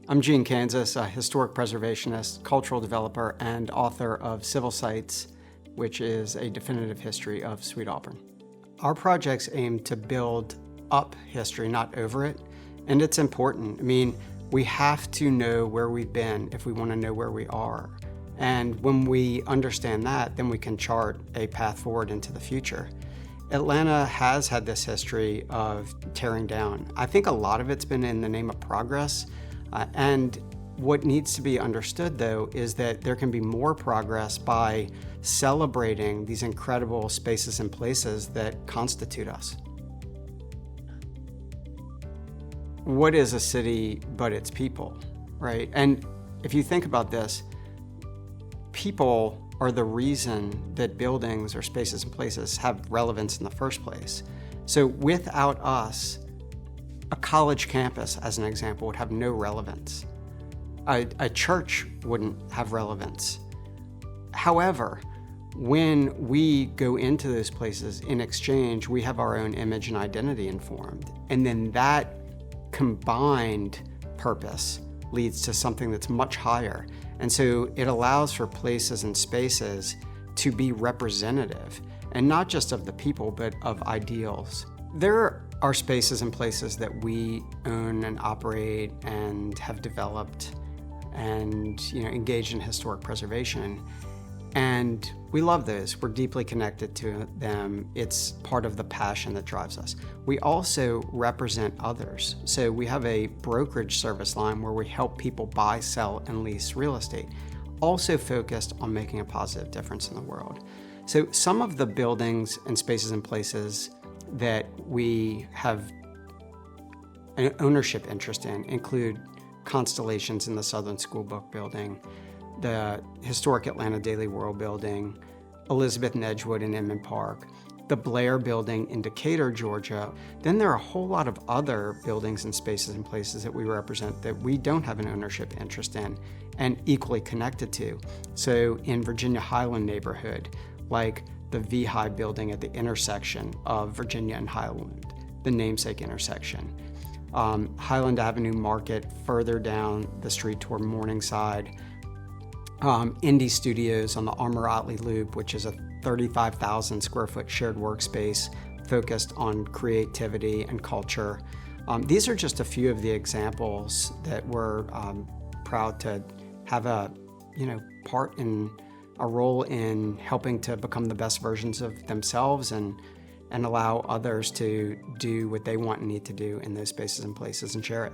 I'm Gene Kansas, a historic preservationist, cultural developer, and author of Civil Sites, which is a definitive history of Sweet Auburn. Our projects aim to build up history, not over it, and it's important. I mean, we have to know where we've been if we want to know where we are. And when we understand that, then we can chart a path forward into the future. Atlanta has had this history of tearing down. I think a lot of it's been in the name of progress. And what needs to be understood, though, is that there can be more progress by celebrating these incredible spaces and places that constitute us. What is a city but its people, right? And if you think about this, people are the reason that buildings or spaces and places have relevance in the first place. So without us, a college campus, as an example, would have no relevance. A church wouldn't have relevance. However, when we go into those places in exchange, we have our own image and identity informed. And then that combined purpose leads to something that's much higher. And so it allows for places and spaces to be representative, and not just of the people, but of ideals. There are spaces and places that we own and operate and have developed and engaged in historic preservation. And we love those. We're deeply connected to them. It's part of the passion that drives us. We also represent others. So we have a brokerage service line where we help people buy, sell, and lease real estate, also focused on making a positive difference in the world. So some of the buildings and spaces and places that we have an ownership interest in include Constellations in the Southern School Book Building, the historic Atlanta Daily World Building, Elizabeth and Edgewood in Inman Park, the Blair Building in Decatur, Georgia. Then there are a whole lot of other buildings and spaces and places that we represent that we don't have an ownership interest in and equally connected to. So in Virginia Highland neighborhood, like the VHI building at the intersection of Virginia and Highland, the namesake intersection. Highland Avenue Market further down the street toward Morningside. Indie Studios on the Armour Otley Loop, which is a 35,000 square foot shared workspace focused on creativity and culture. These are just a few of the examples that we're proud to have a role in helping to become the best versions of themselves and allow others to do what they want and need to do in those spaces and places and share it.